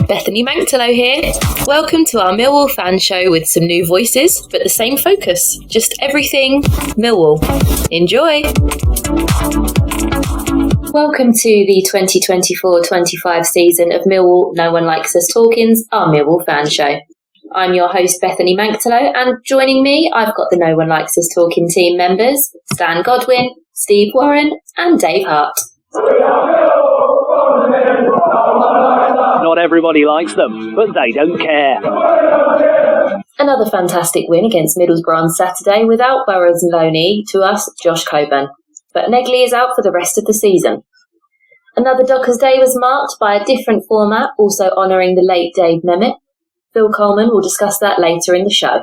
Bethany Manktelow here. Welcome to our Millwall fan show with some new voices, but the same focus. Just everything Millwall. Enjoy! Welcome to the 2024-25 season of Millwall No One Likes Us Talkins, our Millwall fan show. I'm your host Bethany Manktelow, and joining me I've got the No One Likes Us Talking team members, Stan Godwin, Steve Warren and Dave Hart. Not everybody likes them, but they don't care. Another fantastic win against Middlesbrough on Saturday without Burroughs and loanee to us, Josh Coburn. But Negley is out for the rest of the season. Another Dockers Day was marked by a different format, also honouring the late Dave Nemeth. Phil Coleman will discuss that later in the show.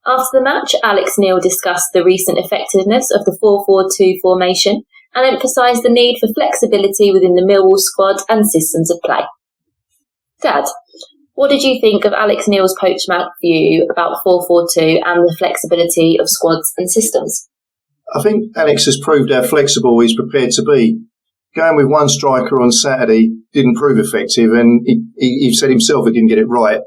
After the match, Alex Neil discussed the recent effectiveness of the 4-4-2 formation and emphasised the need for flexibility within the Millwall squad and systems of play. Dad, what did you think of Alex Neil's post-match view about 4-4-2 and the flexibility of squads and systems? I think Alex has proved how flexible he's prepared to be. Going with one striker on Saturday didn't prove effective, and he said himself he didn't get it right.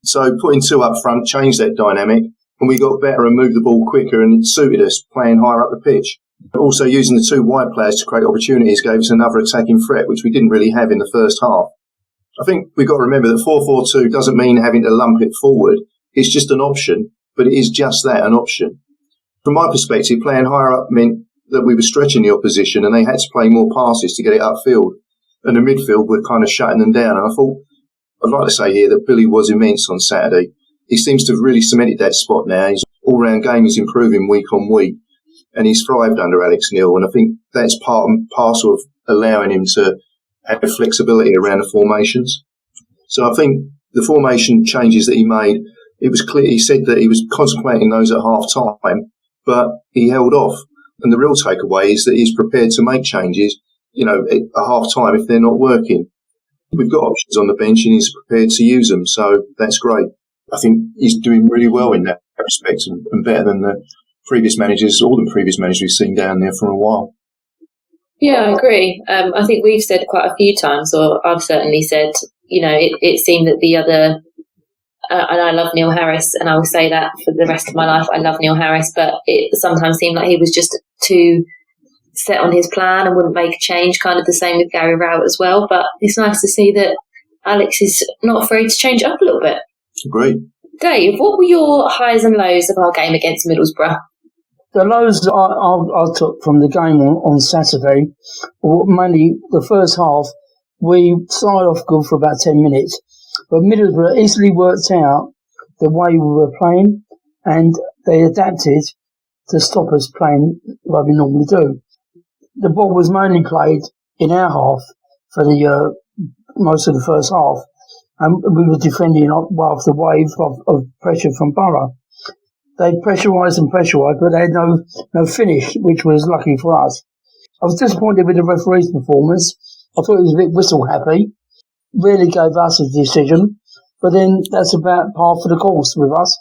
So putting two up front changed that dynamic, and we got better and moved the ball quicker, and it suited us playing higher up the pitch. Also using the two wide players to create opportunities gave us another attacking threat, which we didn't really have in the first half. I think we've got to remember that 4-4-2 doesn't mean having to lump it forward. It's just an option, but it is just that, an option. From my perspective, playing higher up meant that we were stretching the opposition and they had to play more passes to get it upfield. And the midfield were kind of shutting them down. And I thought, I'd like to say here that Billy was immense on Saturday. He seems to have really cemented that spot now. His all-round game is improving week on week. And he's thrived under Alex Neil. And I think that's part and parcel of allowing him to have flexibility around the formations. So I think the formation changes that he made, it was clear. He said that he was contemplating those at half-time, but he held off. And the real takeaway is that he's prepared to make changes, at half-time if they're not working. We've got options on the bench and he's prepared to use them, so that's great. I think he's doing really well in that respect and better than the previous managers, all the previous managers we've seen down there for a while. Yeah, I agree. I think we've said quite a few times, or I've certainly said, it seemed that the other, and I love Neil Harris, and I will say that for the rest of my life, I love Neil Harris, but it sometimes seemed like he was just too set on his plan and wouldn't make a change, kind of the same with Gary Rowett as well. But it's nice to see that Alex is not afraid to change up a little bit. Great. Dave, what were your highs and lows of our game against Middlesbrough? The lows I took from the game on Saturday, mainly the first half, we started off good for about 10 minutes, but Middlesbrough easily worked out the way we were playing, and they adapted to stop us playing like we normally do. The ball was mainly played in our half for the most of the first half, and we were defending wave after wave of pressure from Borough. They pressurised, but they had no finish, which was lucky for us. I was disappointed with the referee's performance. I thought he was a bit whistle-happy. Really gave us a decision, but then that's about par for the course with us.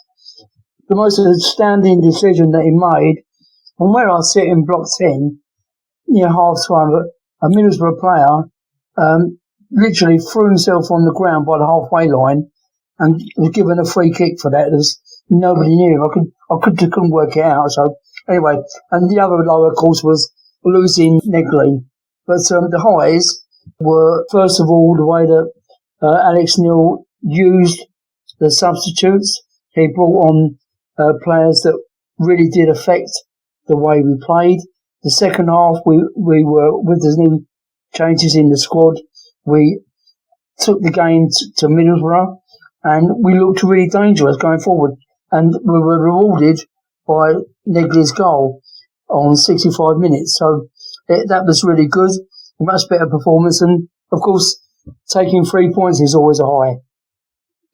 The most outstanding decision that he made, from where I sit in block 10, near half-time, a Middlesbrough player literally threw himself on the ground by the halfway line and was given a free kick for that. Nobody knew. I couldn't work it out. So anyway, and the other low, of course, was losing Negley. But the highs were, first of all, the way that Alex Neil used the substitutes. He brought on players that really did affect the way we played. The second half, we were, with the new changes in the squad, we took the game to Middlesbrough, and we looked really dangerous going forward. And we were rewarded by Negley's goal on 65 minutes. So that was really good, a much better performance. And, of course, taking 3 points is always a high.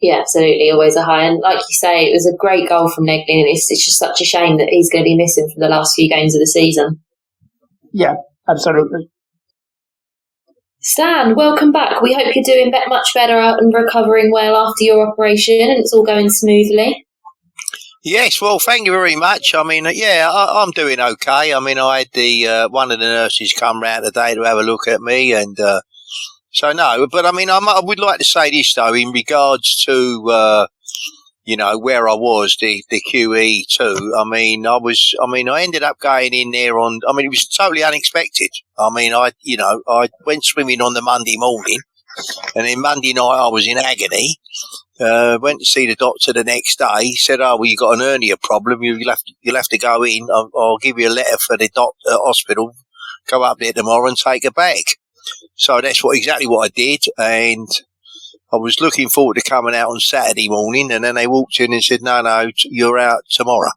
Yeah, absolutely, always a high. And like you say, it was a great goal from Negley, and it's just such a shame that he's going to be missing from the last few games of the season. Yeah, absolutely. Stan, welcome back. We hope you're doing much better and recovering well after your operation and it's all going smoothly. Yes, well, thank you very much. I mean, I'm doing okay. I mean, I had one of the nurses come round today to have a look at me, and So no, but I mean, I would like to say this though, in regards to, where I was, the QE2. I ended up going in there it was totally unexpected. I went swimming on the Monday morning, and then Monday night I was in agony. Went to see the doctor the next day. He said, "Oh, well, you got an hernia problem. You'll have to go in. I'll give you a letter for the hospital. Go up there tomorrow and take a bag." So that's exactly what I did, and I was looking forward to coming out on Saturday morning, and then they walked in and said, no, you're out tomorrow,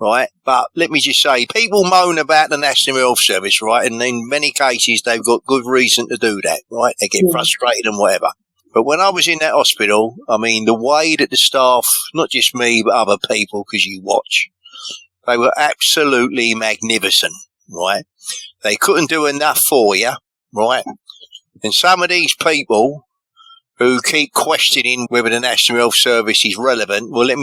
right? But let me just say, people moan about the National Health Service, right? And in many cases, they've got good reason to do that, right? They get frustrated and whatever. But when I was in that hospital, I mean, the way that the staff, not just me, but other people, because you watch, they were absolutely magnificent, right? They couldn't do enough for you, right? And some of these people who keep questioning whether the National Health Service is relevant, well, I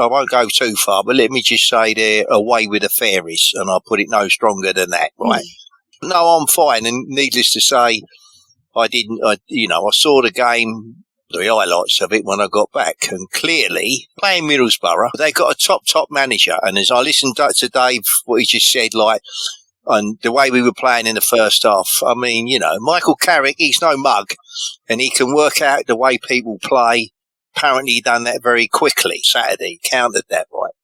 won't go too far, but let me just say they're away with the fairies, and I'll put it no stronger than that, right? No, I'm fine, and needless to say, I saw the game, the highlights of it when I got back, and clearly, playing Middlesbrough, they got a top manager, and as I listened to Dave, what he just said, and the way we were playing in the first half, I mean, Michael Carrick, he's no mug, and he can work out the way people play. Apparently, he done that very quickly. Saturday, countered that, right?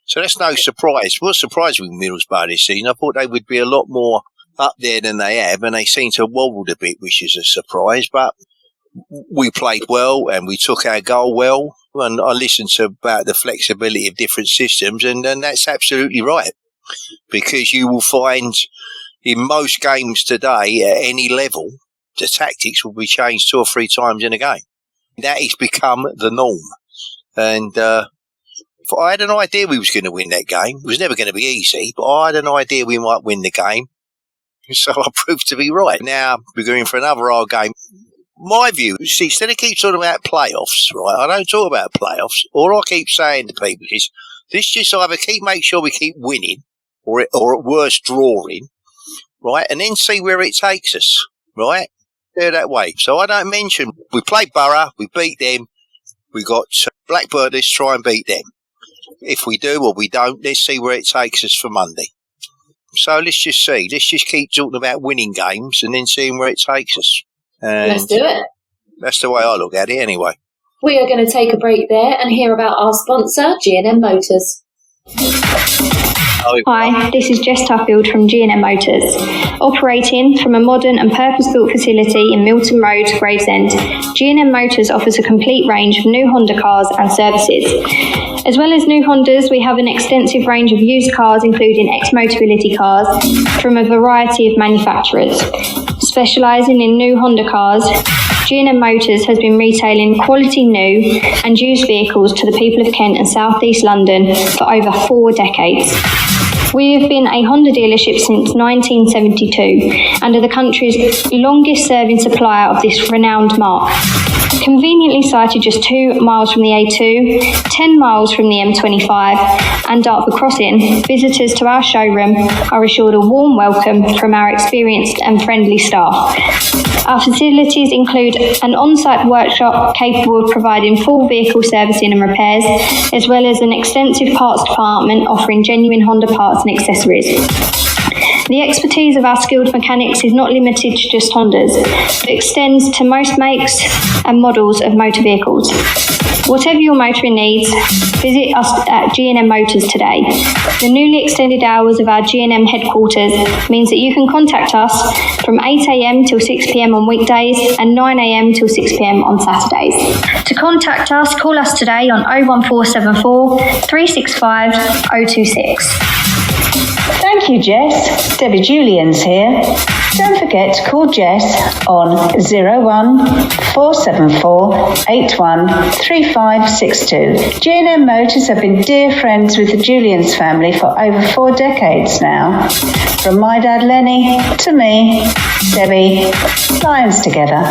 So that's no surprise. What surprised me with Middlesbrough this season, I thought they would be a lot more up there than they have, and they seem to have wobbled a bit, which is a surprise. But we played well, and we took our goal well, and I listened about the flexibility of different systems, and that's absolutely right. Because you will find in most games today, at any level, the tactics will be changed 2 or 3 times in a game. That has become the norm. And I had an idea we was going to win that game. It was never going to be easy, but I had an idea we might win the game. So I proved to be right. Now we're going for another hard game. My view, see, instead of keep talking about playoffs, right? I don't talk about playoffs. All I keep saying to people is, this just either make sure we keep winning, or at worst drawing, right? And then see where it takes us, right? They're that way. So I don't mention, we played Borough, we beat them, we got Blackburn, let's try and beat them. If we do or we don't, let's see where it takes us for Monday. So let's just see. Let's just keep talking about winning games and then seeing where it takes us. And let's do it. That's the way I look at it anyway. We are going to take a break there and hear about our sponsor, G&M Motors. Hi, this is Jess Tuffield from G&M Motors. Operating from a modern and purpose-built facility in Milton Road, Gravesend, G&M Motors offers a complete range of new Honda cars and services. As well as new Hondas, we have an extensive range of used cars, including ex-Motability cars from a variety of manufacturers. Specialising in new Honda cars, G&M Motors has been retailing quality new and used vehicles to the people of Kent and South East London for over 4 decades. We have been a Honda dealership since 1972 and are the country's longest serving supplier of this renowned marque. Conveniently sited just 2 miles from the A2, 10 miles from the M25 and Dartford Crossing, visitors to our showroom are assured a warm welcome from our experienced and friendly staff. Our facilities include an on-site workshop capable of providing full vehicle servicing and repairs, as well as an extensive parts department offering genuine Honda parts and accessories. The expertise of our skilled mechanics is not limited to just Hondas, but extends to most makes and models of motor vehicles. Whatever your motoring needs, visit us at G&M Motors today. The newly extended hours of our G&M headquarters means that you can contact us from 8 a.m. till 6 p.m. on weekdays and 9 a.m. till 6 p.m. on Saturdays. To contact us, call us today on 01474 365 026. Thank you, Jess. Debbie Julian's here. Don't forget to call Jess on 01474 81 3562. G&M Motors have been dear friends with the Julians family for over 4 decades now. From my dad Lenny to me, Debbie, Lions together.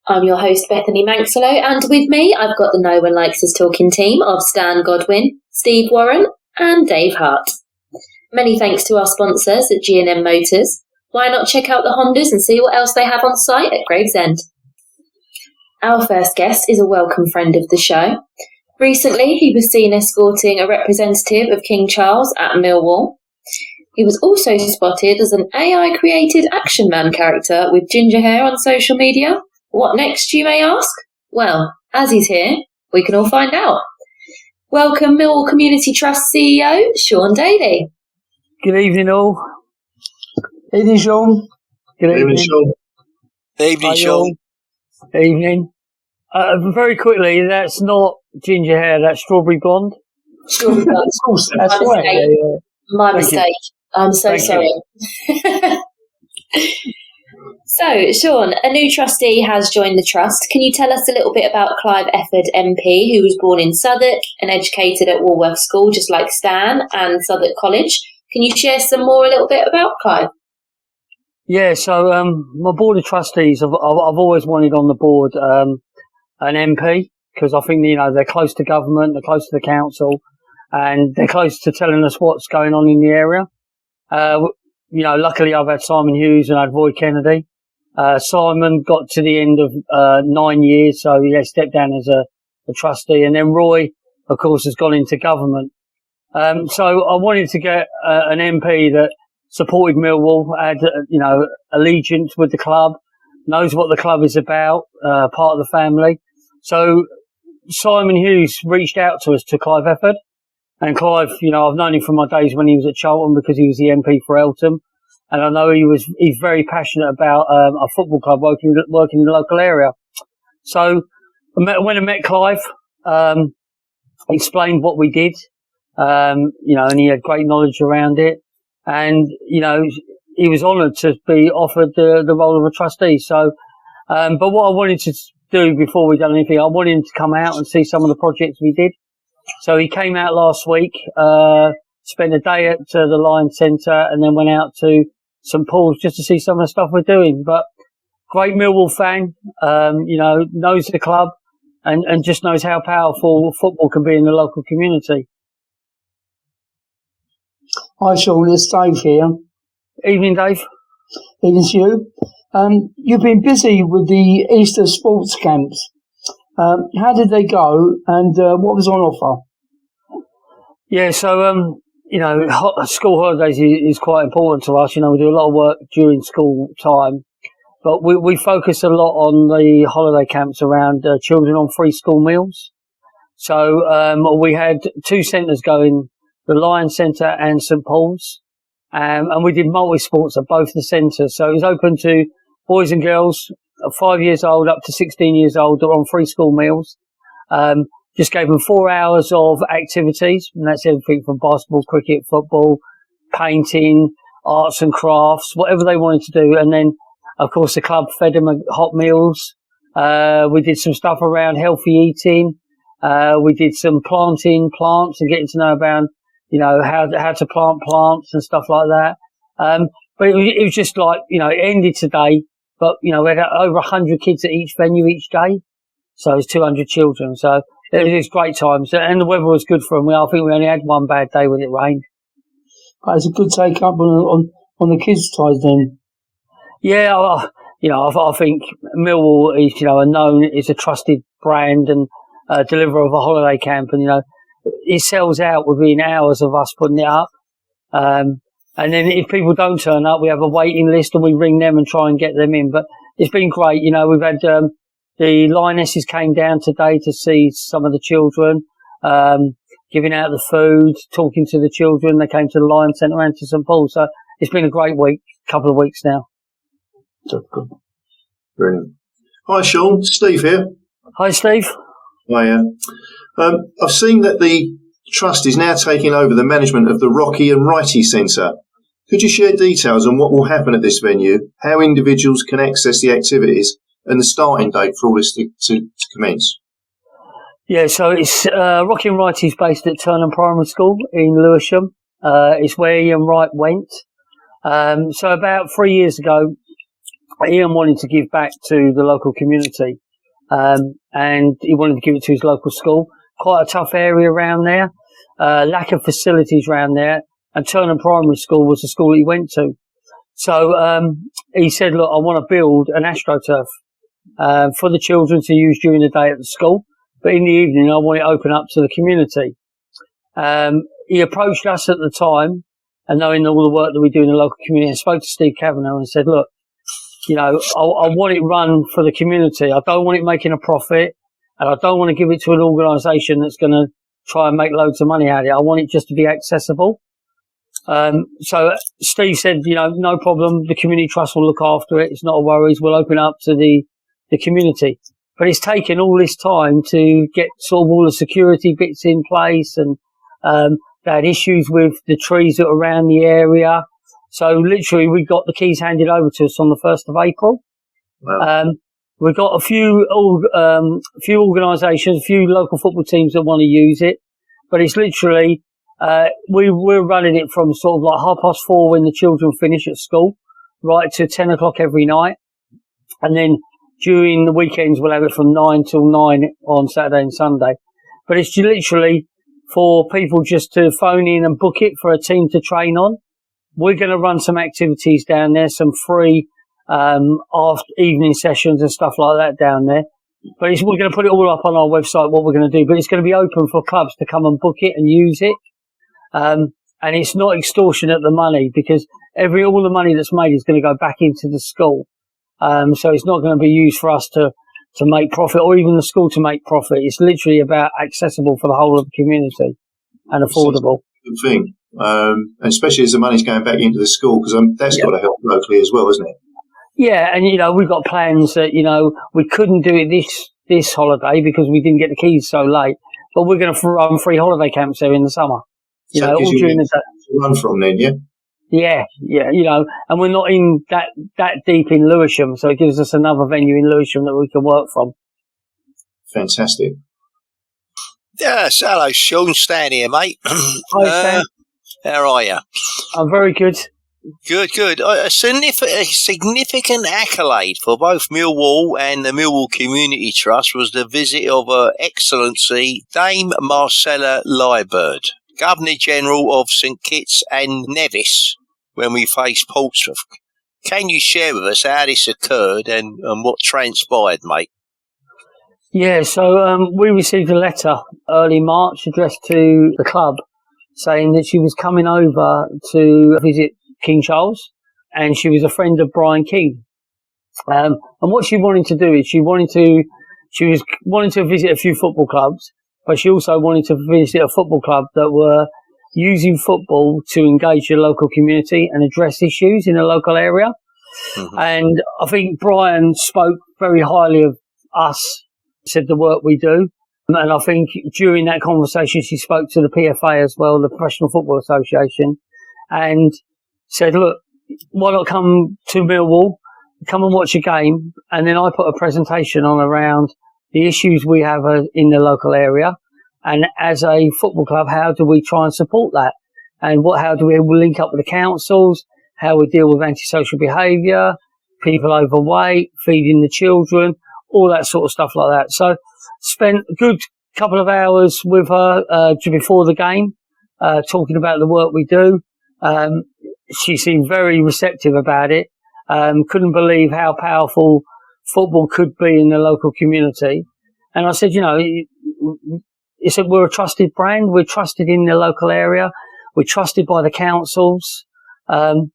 I'm your host, Bethany Manktelow, and with me I've got the No One Likes Us Talking team of Stan Godwin, Steve Warren and Dave Hart. Many thanks to our sponsors at G&M Motors. why not check out the Hondas and see what else they have on site at Gravesend? Our first guest is a welcome friend of the show. Recently, he was seen escorting a representative of King Charles at Millwall. He was also spotted as an AI-created Action Man character with ginger hair on social media. What next, you may ask? Well, as he's here, we can all find out. Welcome, Millwall Community Trust CEO, Sean Daly. Good evening, all. Evening, Sean. Good evening, Sean. Evening, Sean. Evening. Very quickly, that's not ginger hair, that's strawberry blonde. Strawberry blonde. That's right. Yeah. My mistake. I'm so sorry. So, Sean, a new trustee has joined the trust. Can you tell us a little bit about Clive Efford MP, who was born in Southwark and educated at Walworth School, just like Stan, and Southwark College? Can you share some more a little bit about Clive? Yeah, so my board of trustees, I've always wanted on the board an MP, because I think, they're close to government, they're close to the council, and they're close to telling us what's going on in the area. Luckily I've had Simon Hughes and I had Roy Kennedy. Simon got to the end of 9 years, so he stepped down as a trustee, and then Roy, of course, has gone into government. So I wanted to get an MP that supported Millwall, had allegiance with the club, knows what the club is about, part of the family. So Simon Hughes reached out to us, to Clive Efford, and Clive, I've known him from my days when he was at Charlton, because he was the MP for Eltham. And I know he's very passionate about a football club working in the local area. So when I met Clive, explained what we did, and he had great knowledge around it. And, he was honoured to be offered the role of a trustee. So, but what I wanted to do before we done anything, I wanted him to come out and see some of the projects we did. So he came out last week, spent a day at the Lions Centre, and then went out to St Paul's just to see some of the stuff we're doing. But great Millwall fan, knows the club and just knows how powerful football can be in the local community. Hi Sean, it's Dave here. Evening, Dave. Evening to you. You've been busy with the Easter sports camps. How did they go, and what was on offer? Yeah, so school holidays is quite important to us. We do a lot of work during school time, but we focus a lot on the holiday camps around children on free school meals. So we had two centres going, the Lions Centre and St Paul's, and we did multi-sports at both the centres. So it was open to boys and girls 5 years old up to 16 years old that are on free school meals. Just gave them 4 hours of activities, and that's everything from basketball, cricket, football, painting, arts and crafts, whatever they wanted to do. And then, of course, the club fed them hot meals. We did some stuff around healthy eating. We did some planting plants and getting to know about, how to plant plants and stuff like that. But it was just like, it ended today, but, we had over 100 kids at each venue each day. So it was 200 children. So it was great times, and the weather was good for them. I think we only had one bad day when it rained. It's a good take up on the kids' side then. Yeah, I think Millwall is a trusted brand and deliverer of a holiday camp, and it sells out within hours of us putting it up. And then if people don't turn up, we have a waiting list and we ring them and try and get them in. But it's been great. We've had the Lionesses came down today to see some of the children, giving out the food, talking to the children. They came to the Lions Centre and to St Paul. So it's been a great couple of weeks now. Good. Brilliant. Hi, Sean. Steve here. Hi, Steve. Hiya. I've seen that the Trust is now taking over the management of the Rocky and Wrighty Centre. Could you share details on what will happen at this venue, how individuals can access the activities, and the starting date for all this to commence? Yeah, so it's Rocky and Wrighty is based at Turnham Primary School in Lewisham. It's where Ian Wright went. So about 3 years ago, Ian wanted to give back to the local community, and he wanted to give it to his local school. Quite a tough area around there, lack of facilities around there, and Turnham Primary School was the school he went to. So he said, look, I want to build an AstroTurf for the children to use during the day at the school, but in the evening I want it open up to the community. He approached us at the time, and knowing all the work that we do in the local community, and spoke to Steve Kavanagh and said, look, you know, I want it run for the community. I don't want it making a profit, and I don't want to give it to an organisation that's going to try and make loads of money out of it. I want it just to be accessible. So Steve said, you know, no problem. The community trust will look after it. It's not a worries. We'll open up to the community. But it's taken all this time to get sort of all the security bits in place, and they had issues with the trees that are around the area. So literally we got the keys handed over to us on the 1st of April. Wow. We've got a few organisations, a few local football teams that want to use it, but it's literally, we're running it from sort of like 4:30 when the children finish at school, right to 10 o'clock every night. And then during the weekends, we'll have it from 9 till 9 on Saturday and Sunday. But it's literally for people just to phone in and book it for a team to train on. We're going to run some activities down there, some free after evening sessions and stuff like that down there. But we're going to put it all up on our website, what we're going to do. But it's going to be open for clubs to come and book it and use it. And it's not extortionate, the money, because all the money that's made is going to go back into the school. So it's not going to be used for us to make profit, or even the school to make profit. It's literally about accessible for the whole of the community and affordable. Good thing. And especially as the money's going back into the school, because that's got to help locally as well, isn't it? Yeah, and, you know, we've got plans that, you know, we couldn't do it this holiday because we didn't get the keys so late, but we're going to run free holiday camps there in the summer. You know, all during the day. Run from then, yeah? Yeah, you know, and we're not in that deep in Lewisham, so it gives us another venue in Lewisham that we can work from. Fantastic. Yes, hello, Sean. Stan here, mate. Hi, Stan. How are you? I'm very good. Good. A significant accolade for both Millwall and the Millwall Community Trust was the visit of Her Excellency Dame Marcella Liburd, Governor General of St Kitts and Nevis, when we faced Portsmouth. Can you share with us how this occurred and what transpired, mate? Yeah, so we received a letter early March addressed to the club saying that she was coming over to visit King Charles, and she was a friend of Brian King. And what she wanted to do is she was wanting to visit a few football clubs, but she also wanted to visit a football club that were using football to engage the local community and address issues in the local area. Mm-hmm. And I think Brian spoke very highly of us, said the work we do. And I think during that conversation, she spoke to the PFA as well, the Professional Football Association, and said, look, why not come to Millwall, come and watch a game? And then I put a presentation on around the issues we have in the local area. And as a football club, how do we try and support that? And how do we link up with the councils? How we deal with antisocial behaviour, people overweight, feeding the children, all that sort of stuff like that. So spent a good couple of hours with her before the game, talking about the work we do. She seemed very receptive about it. Couldn't believe how powerful football could be in the local community. And I said, you know, he said, we're a trusted brand. We're trusted in the local area. We're trusted by the councils. And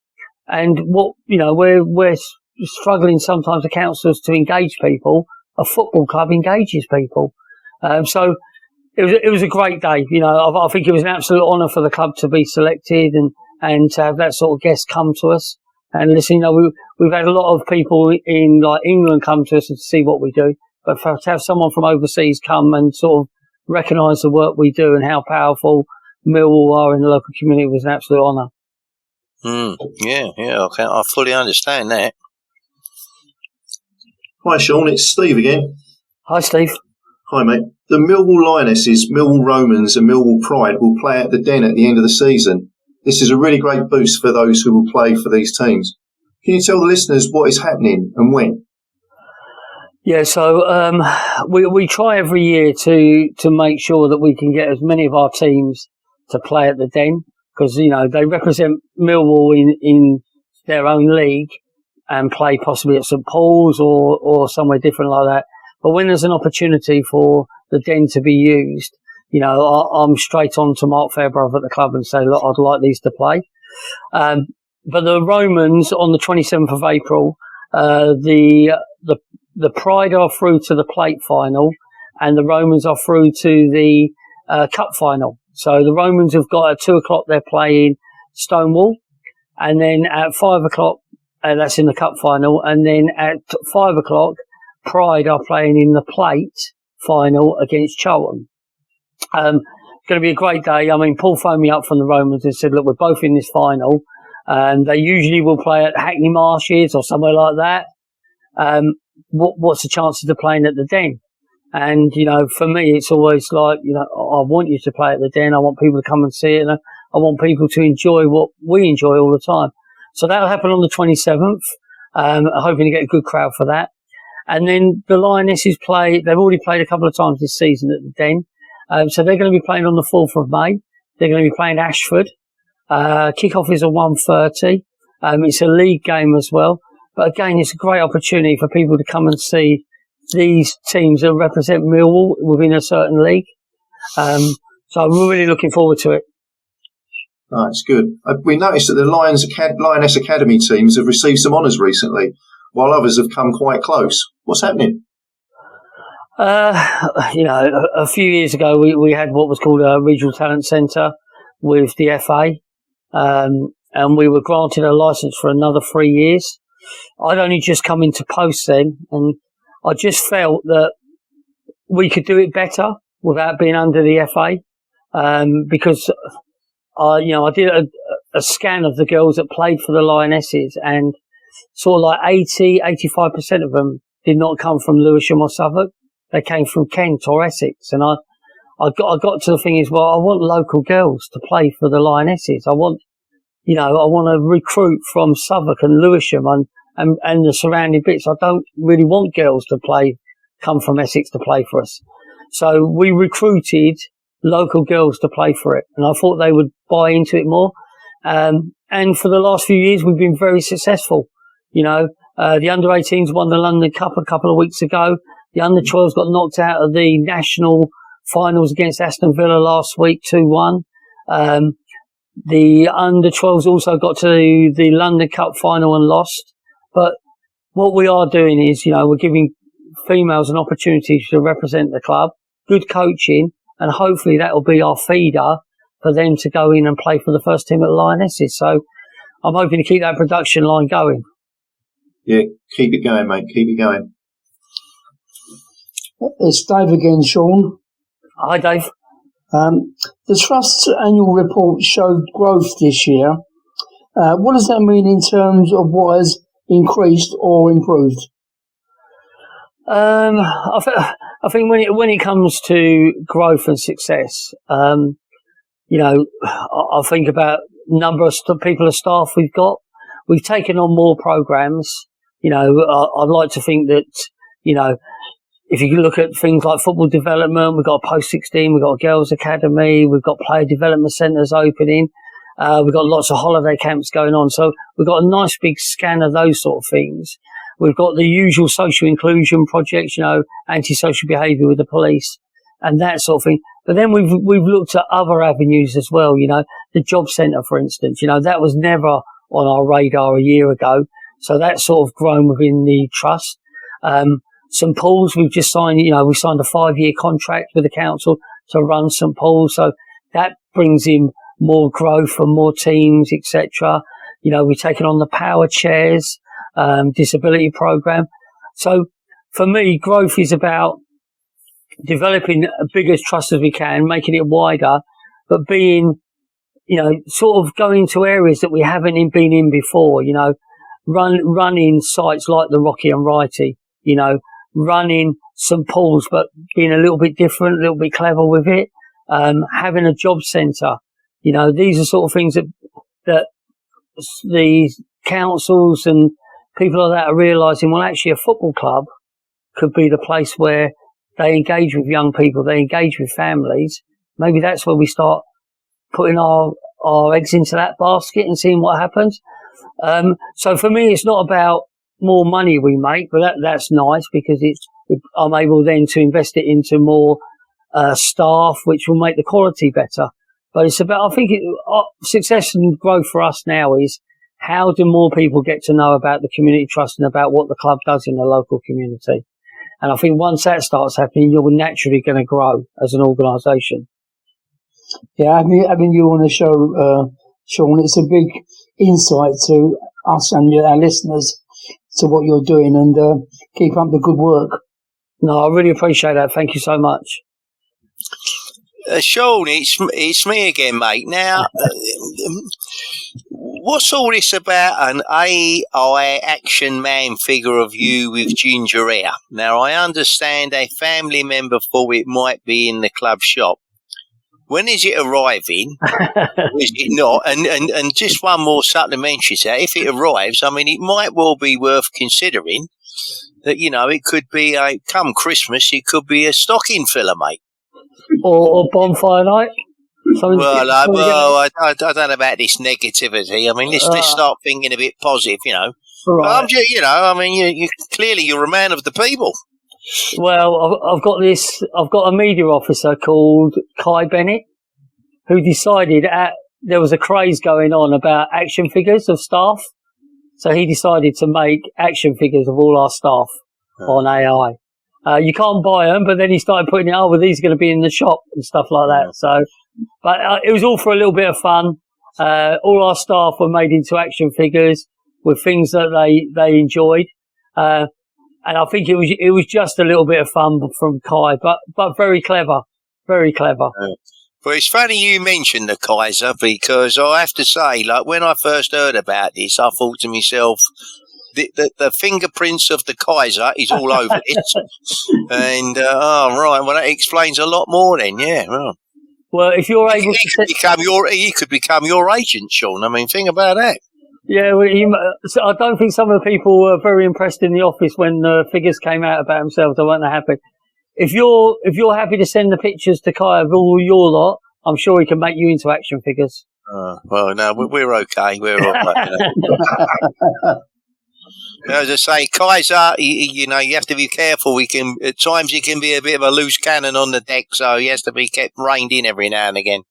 what, you know, we're struggling sometimes, the councils, to engage people. A football club engages people. So it was a great day. You know, I think it was an absolute honour for the club to be selected and to have that sort of guest come to us. And listen, you know, we've had a lot of people in like England come to us to see what we do, but to have someone from overseas come and sort of recognise the work we do and how powerful Millwall are in the local community was an absolute honour. Yeah, I fully understand that. Hi, Sean, it's Steve again. Hi, Steve. Hi, mate. The Millwall Lionesses, Millwall Romans and Millwall Pride will play at the Den at the end of the season. This is a really great boost for those who will play for these teams. Can you tell the listeners what is happening and when? Yeah, so we try every year to make sure that we can get as many of our teams to play at the Den, because, you know, they represent Millwall in their own league and play possibly at St Paul's or somewhere different like that. But when there's an opportunity for the den to be used, you know, I'm straight on to Mark Fairbrother at the club and say, look, I'd like these to play. But the Romans on the 27th of April, the Pride are through to the plate final and the Romans are through to the cup final. So the Romans have got at 2:00, they're playing Stonewall, and then at 5:00, that's in the cup final, and then at 5:00, Pride are playing in the plate final against Charlton. Going to be a great day. I mean, Paul phoned me up from the Romans and said, look, we're both in this final, and they usually will play at Hackney Marshes or somewhere like that. What's the chances of playing at the Den? And, you know, for me, it's always like, you know, I want you to play at the Den. I want people to come and see it. And I want people to enjoy what we enjoy all the time. So that'll happen on the 27th. Hoping to get a good crowd for that. And then the Lionesses they've already played a couple of times this season at the Den. So they're going to be playing on the 4th of May. They're going to be playing Ashford. Kick-off is at 1:30. It's a league game as well. But again, it's a great opportunity for people to come and see these teams that represent Millwall within a certain league. So I'm really looking forward to it. Oh, it's good. We noticed that the Lioness Academy teams have received some honours recently, while others have come quite close. What's happening? You know, a few years ago, we had what was called a Regional Talent Centre with the FA, and we were granted a licence for another 3 years. I'd only just come into post then, and I just felt that we could do it better without being under the FA, because I did a scan of the girls that played for the Lionesses, and sort of like 85% of them did not come from Lewisham or Southwark. They came from Kent or Essex, and I got to the thing is, well, I want local girls to play for the Lionesses. I want to recruit from Southwark and Lewisham and the surrounding bits. I don't really want girls to come from Essex to play for us. So we recruited local girls to play for it, and I thought they would buy into it more. And for the last few years, we've been very successful. You know, the under-18s won the London Cup a couple of weeks ago. The under-12s got knocked out of the national finals against Aston Villa last week, 2-1. The under-12s also got to the London Cup final and lost. But what we are doing is, you know, we're giving females an opportunity to represent the club, good coaching, and hopefully that will be our feeder for them to go in and play for the first team at the Lionesses. So I'm hoping to keep that production line going. Yeah, keep it going, mate. Keep it going. It's Dave again, Sean. Hi, Dave. The Trust's annual report showed growth this year. What does that mean in terms of what has increased or improved? I think when it comes to growth and success, you know, I think about number of people of staff we've got. We've taken on more programs. You know, I'd like to think that, you know, if you look at things like football development, we've got a post-16, we've got a girls' academy, we've got player development centres opening, we've got lots of holiday camps going on. So we've got a nice big scan of those sort of things. We've got the usual social inclusion projects, you know, antisocial behaviour with the police and that sort of thing. But then we've looked at other avenues as well, you know, the job centre, for instance, you know, that was never on our radar a year ago. So that's sort of grown within the trust. St Paul's, we've just signed, you know, we signed a 5-year contract with the council to run St Paul's. So that brings in more growth and more teams, etc. You know, we've taken on the power chairs, disability program. So for me, growth is about developing a biggest trust as we can, making it wider, but being, you know, sort of going to areas that we haven't been in before, you know, running sites like the Rocky and Wrighty, you know, running St Paul's, but being a little bit different, a little bit clever with it, having a job centre, you know, these are sort of things that the councils and people like that are realising, well, actually a football club could be the place where they engage with young people, they engage with families. Maybe that's where we start putting our eggs into that basket and seeing what happens. So for me, it's not about more money we make, but that's nice because I'm able then to invest it into more staff, which will make the quality better. But it's about, I think success and growth for us now is how do more people get to know about the community trust and about what the club does in the local community. And I think once that starts happening, you're naturally going to grow as an organisation. Yeah, I mean, you want to show, Sean, it's a big insight to us and our listeners to what you're doing, and keep up the good work. No, I really appreciate that. Thank you so much. Sean, it's me again, mate. Now, what's all this about an AI action man figure of you with ginger hair? Now, I understand a family member thought it might be in the club shop. When is it arriving? Is it not? And just one more supplementary to that. If it arrives, I mean, it might well be worth considering that, you know, it could be come Christmas, it could be a stocking filler, mate. Or bonfire night. Well, I don't know about this negativity. I mean, let's start thinking a bit positive, you know. Right. I'm just, you know, I mean, you clearly you're a man of the people. Well, I've got a media officer called Kai Bennett who decided there was a craze going on about action figures of staff. So he decided to make action figures of all our staff on AI. You can't buy them, but then he started putting it, well, these are going to be in the shop and stuff like that. So, but it was all for a little bit of fun. All our staff were made into action figures with things that they enjoyed. And I think it was just a little bit of fun from Kai, but very clever, very clever. Well, it's funny you mentioned the Kaiser, because I have to say, like, when I first heard about this, I thought to myself, the fingerprints of the Kaiser is all over it. And, right, well, that explains a lot more then, yeah. Well, if you're able he could become your agent, Sean. I mean, think about that. Yeah, well, I don't think some of the people were very impressed in the office when the figures came out about themselves. They weren't happy. If you're happy to send the pictures to Kai of all your lot, I'm sure he can make you into action figures. Well, no, we're okay. We're all right. As I say, Kaiser, you know, you have to be careful. At times he can be a bit of a loose cannon on the deck, so he has to be kept reined in every now and again.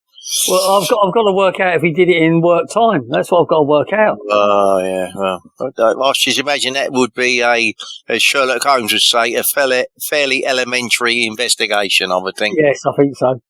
Well, I've got to work out if he did it in work time. That's what I've got to work out. Oh, yeah. Well, I should imagine that would be as Sherlock Holmes would say, a fairly elementary investigation, I would think. Yes, I think so.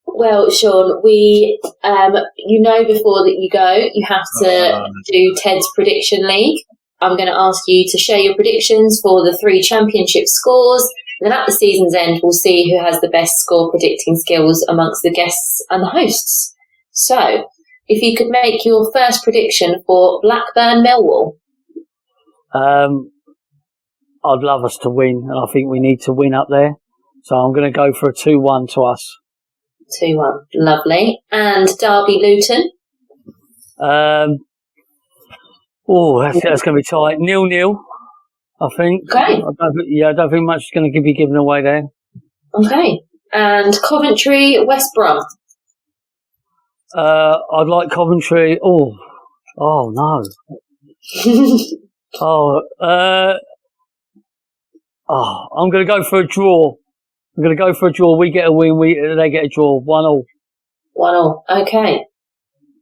Well, Sean, we, before that you go, you have to do Ted's Prediction League. I'm going to ask you to share your predictions for the 3 championship scores. Then at the season's end, we'll see who has the best score predicting skills amongst the guests and the hosts. So, if you could make your first prediction for Blackburn Millwall. I'd love us to win, and I think we need to win up there. So I'm going to go for a 2-1 to us. 2-1, lovely. And Derby Luton. That's going to be tight. 0-0. I think. Okay. I don't think much is going to be given away there. Okay. And Coventry, West Brom. I'd like Coventry. Oh no. I'm going to go for a draw. We get a win. They get a draw. 1-1. 1-1. Okay.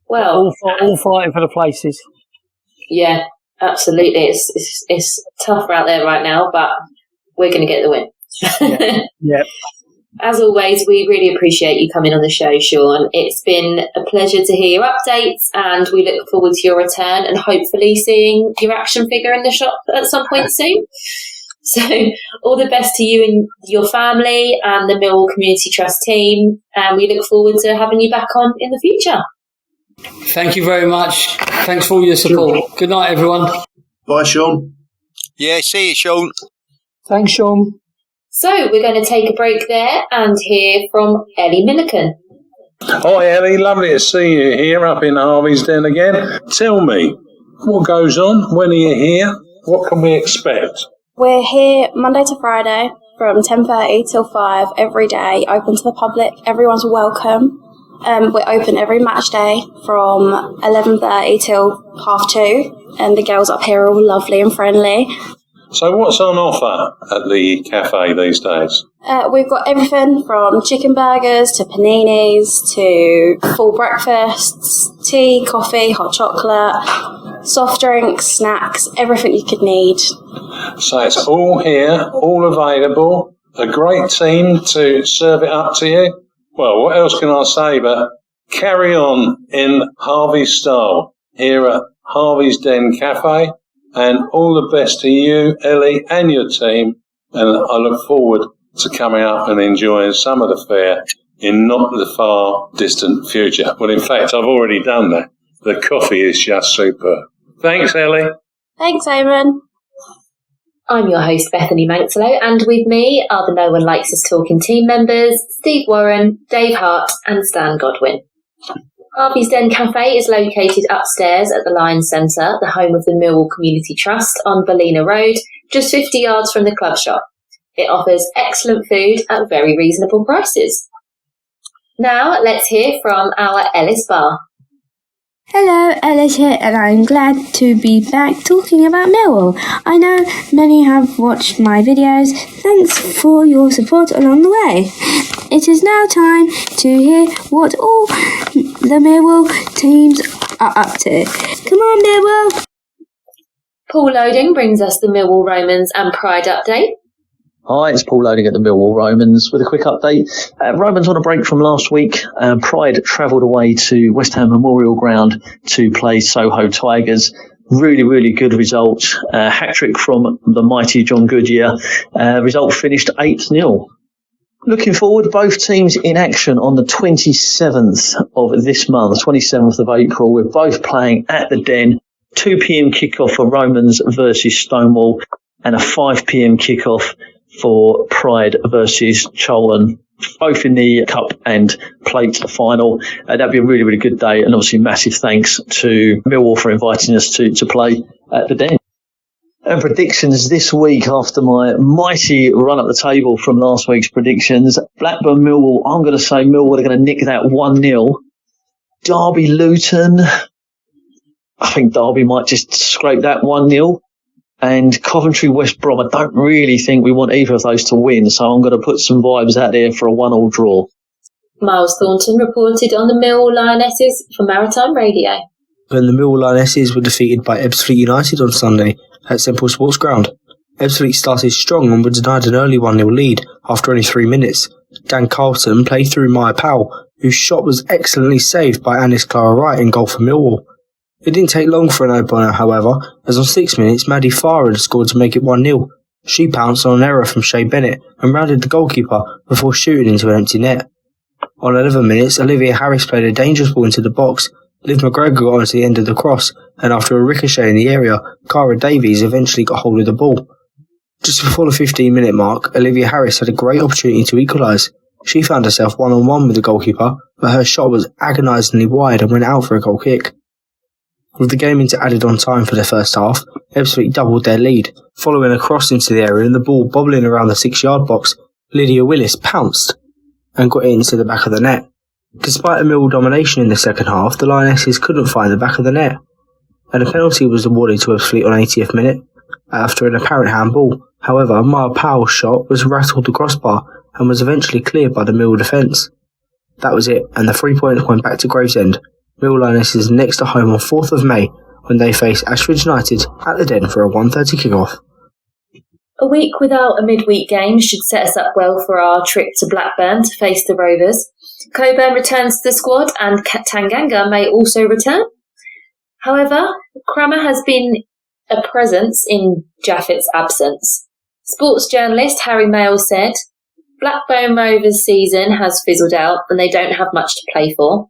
Well, all fighting for the places. Yeah. Absolutely, it's tough out there right now, but we're going to get the win. Yeah. As always, we really appreciate you coming on the show, Sean. It's been a pleasure to hear your updates, and we look forward to your return and hopefully seeing your action figure in the shop at some point soon. So, all the best to you and your family and the Millwall Community Trust team, and we look forward to having you back on in the future. Thank you very much. Thanks for all your support. Sure. Good night, everyone. Bye, Sean. Yeah, see you, Sean. Thanks, Sean. So we're going to take a break there and hear from Ellie Milliken. Hi, Ellie. Lovely to see you here up in Harvey's Den again. Tell me, what goes on? When are you here? What can we expect? We're here Monday to Friday from 10:30 till 5 every day, open to the public. Everyone's welcome. We're open every match day from 11:30 till 2:30, and the girls up here are all lovely and friendly. So what's on offer at the cafe these days? We've got everything from chicken burgers to paninis to full breakfasts, tea, coffee, hot chocolate, soft drinks, snacks, everything you could need. So it's all here, all available, a great team to serve it up to you. Well, what else can I say but carry on in Harvey's style here at Harvey's Den Cafe, and all the best to you, Ellie, and your team, and I look forward to coming up and enjoying some of the fare in not the far distant future. Well, in fact, I've already done that. The coffee is just superb. Thanks, Ellie. Thanks, Eamon. I'm your host, Bethany Manktelow, and with me are the No One Likes Us Talking team members, Steve Warren, Dave Hart and Stan Godwin. Harvey's Den Cafe is located upstairs at the Lions Centre, the home of the Millwall Community Trust on Ballina Road, just 50 yards from the club shop. It offers excellent food at very reasonable prices. Now let's hear from our Ellis Bar. Hello, Ellis here, and I'm glad to be back talking about Millwall. I know many have watched my videos. Thanks for your support along the way. It is now time to hear what all the Millwall teams are up to. Come on, Millwall! Paul Loding brings us the Millwall Romans and Pride update. Hi, it's Paul Loding at the Millwall Romans with a quick update. Romans on a break from last week. Pride travelled away to West Ham Memorial Ground to play Soho Tigers. Really, really good result. Hat-trick from the mighty John Goodyear. Result finished 8-0. Looking forward, both teams in action on the 27th of this month, 27th of April. We're both playing at the Den. 2 p.m. kickoff for Romans versus Stonewall and a 5 p.m. kickoff for Pride versus Cholon, both in the Cup and Plate final. That'd be a really, really good day, and obviously massive thanks to Millwall for inviting us to play at the Den. And predictions this week after my mighty run up the table from last week's predictions. Blackburn Millwall, I'm going to say Millwall are going to nick that 1-0. Derby Luton, I think Derby might just scrape that 1-0. And Coventry West Brom, I don't really think we want either of those to win, so I'm going to put some vibes out there for a 1-1 draw. Myles Thornton reported on the Millwall Lionesses for Maritime Radio. When the Millwall Lionesses were defeated by Ebbsfleet United on Sunday at Semple Sports Ground. Ebbsfleet started strong and were denied an early 1-0 lead after only 3 minutes. Dan Carlton played through Maya Powell, whose shot was excellently saved by Anis Clara Wright in goal for Millwall. It didn't take long for an opener, however, as on 6 minutes Maddie Farah had scored to make it 1-0. She pounced on an error from Shay Bennett and rounded the goalkeeper before shooting into an empty net. On 11 minutes, Olivia Harris played a dangerous ball into the box. Liv McGregor got onto the end of the cross, and after a ricochet in the area, Cara Davies eventually got hold of the ball. Just before the 15-minute mark, Olivia Harris had a great opportunity to equalise. She found herself one-on-one with the goalkeeper, but her shot was agonisingly wide and went out for a goal kick. With the game into added-on time for the first half, Ebbsfleet doubled their lead. Following a cross into the area and the ball bobbling around the 6-yard box, Lydia Willis pounced and got it into the back of the net. Despite a Millwall domination in the second half, the Lionesses couldn't find the back of the net, and a penalty was awarded to Ebbsfleet on 80th minute after an apparent handball. However, Maya Powell's shot was rattled the crossbar and was eventually cleared by the Millwall defence. That was it, and the 3 points went back to Gravesend. Millwall Lionesses next at home on 4th of May when they face Ashford United at the Den for a 1:30 kick-off. A week without a midweek game should set us up well for our trip to Blackburn to face the Rovers. Coburn returns to the squad and Tanganga may also return. However, Crammer has been a presence in Jaffett's absence. Sports journalist Harry Mayle said, "Blackburn Rovers' season has fizzled out and they don't have much to play for.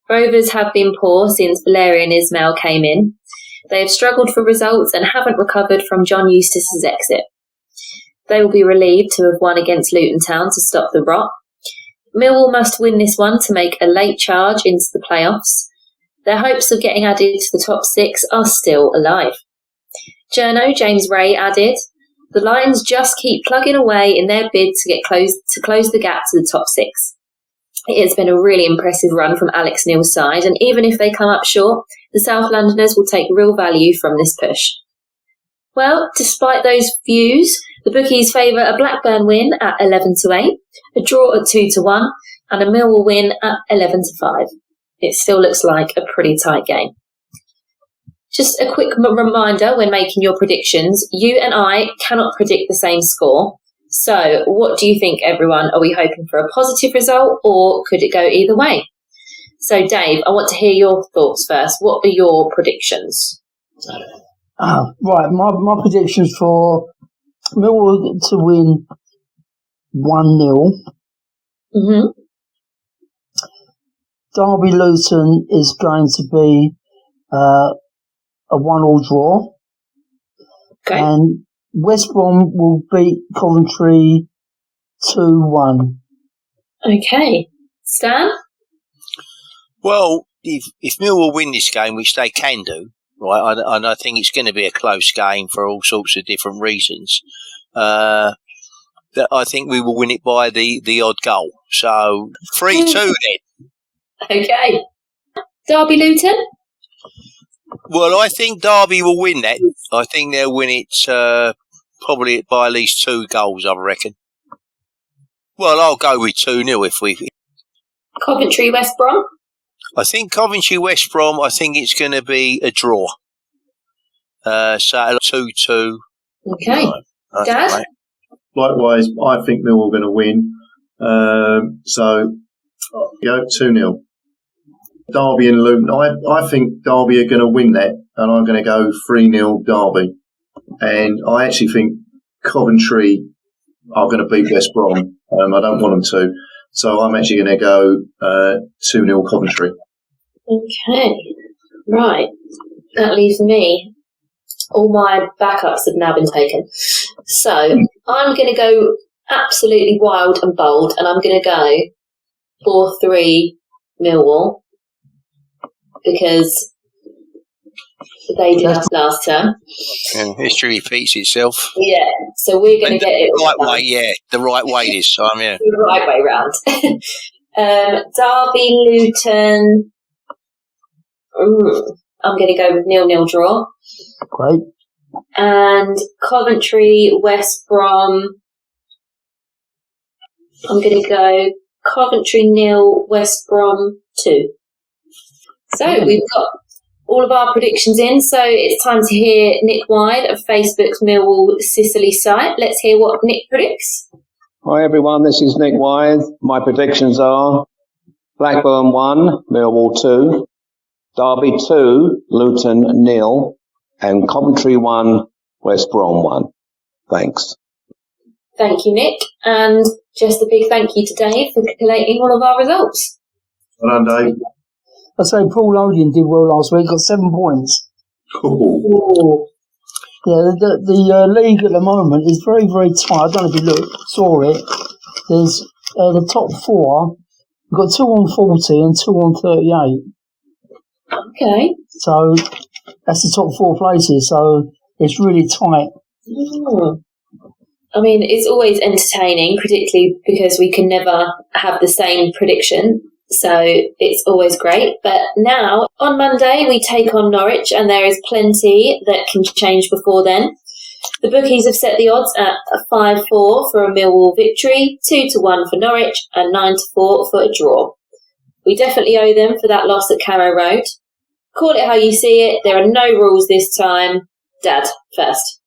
Rovers have been poor since Valerian Ismail came in. They have struggled for results and haven't recovered from John Eustace's exit. They will be relieved to have won against Luton Town to stop the rot. Millwall must win this one to make a late charge into the playoffs. Their hopes of getting added to the top 6 are still alive." Journo James Ray added, "The Lions just keep plugging away in their bid to close the gap to the top 6. It has been a really impressive run from Alex Neil's side, and even if they come up short, the South Londoners will take real value from this push. Well, despite those views, the bookies favour a Blackburn win at 11-8, a draw at 2-1, and a Millwall win at 11-5. It still looks like a pretty tight game. Just a quick reminder when making your predictions, you and I cannot predict the same score. So what do you think, everyone? Are we hoping for a positive result, or could it go either way? So Dave, I want to hear your thoughts first. What are your predictions? Right, my predictions for Millwall to win 1-0. Mm-hmm. Derby Luton is going to be a 1-1 draw. Okay. And West Brom will beat Coventry 2-1. Okay. Stan? Well, if Millwall win this game, which they can do, right, and I think it's going to be a close game for all sorts of different reasons, that I think we will win it by the odd goal. So 3-2 then. Okay. Derby Luton? Well, I think Derby will win that. I think they'll win it probably by at least 2 goals, I reckon. Well, I'll go with 2-0 if we... Coventry West Brom? I think Coventry West Brom, I think it's going to be a draw. So 2-2. Okay. Dad? Right. Likewise, I think Millwall are going to win. So, 2-0. Derby and Luton. I think Derby are going to win that, and I'm going to go 3-0 Derby. And I actually think Coventry are going to beat West Brom. I don't want them to. So I'm actually going to go 2-0 Coventry. Okay. Right. That leaves me. All my backups have now been taken. So I'm going to go absolutely wild and bold, and I'm going to go 4-3 Millwall, because they did us last term. Yeah, history repeats itself. Yeah, so we're going to get it the right way. Yeah, the right way this time. Yeah, the right way round. Derby Luton. I'm going to go with 0-0 draw. Great. And Coventry West Brom. I'm going to go Coventry 0, West Brom 2. So we've got all of our predictions in, so it's time to hear Nick Wyde of Facebook's Millwall Sicily site. Let's hear what Nick predicts. Hi everyone, this is Nick Wyde. My predictions are Blackburn 1, Millwall 2, Derby 2, Luton 0, and Coventry 1, West Brom 1. Thanks. Thank you, Nick. And just a big thank you to Dave for collating all of our results. Well done, Dave. I say Paul Loding did well last week, got 7 points. Cool. Yeah, the league at the moment is very, very tight. I don't know if you saw it. There's the top 4. We've got 2 on 40 and 2 on 38. Okay. So that's the top 4 places. So it's really tight. I mean, it's always entertaining, particularly because we can never have the same prediction. So it's always great. But now, on Monday, we take on Norwich, and there is plenty that can change before then. The bookies have set the odds at 5-4 for a Millwall victory, 2-1 for Norwich, and 9-4 for a draw. We definitely owe them for that loss at Carrow Road. Call it how you see it. There are no rules this time. Dad, first.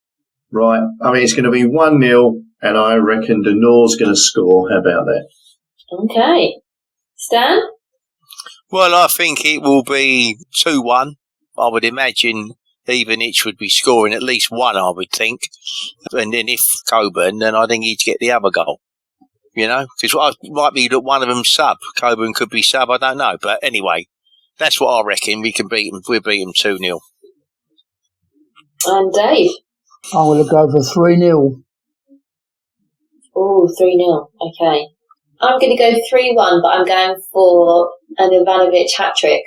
Right. I mean, it's going to be 1-0, and I reckon the Nor's going to score. How about that? Okay. Stan? Well, I think it will be 2-1. I would imagine even each would be scoring at least 1, I would think. And then if Coburn, then I think he'd get the other goal. You know, because it might be that one of them sub. Coburn could be sub, I don't know. But anyway, that's what I reckon. We can beat them. We'll beat them 2-0. And Dave? I'm going to go for 3-0. Oh, 3-0. Okay. I'm going to go 3-1, but I'm going for an Ivanovic hat-trick.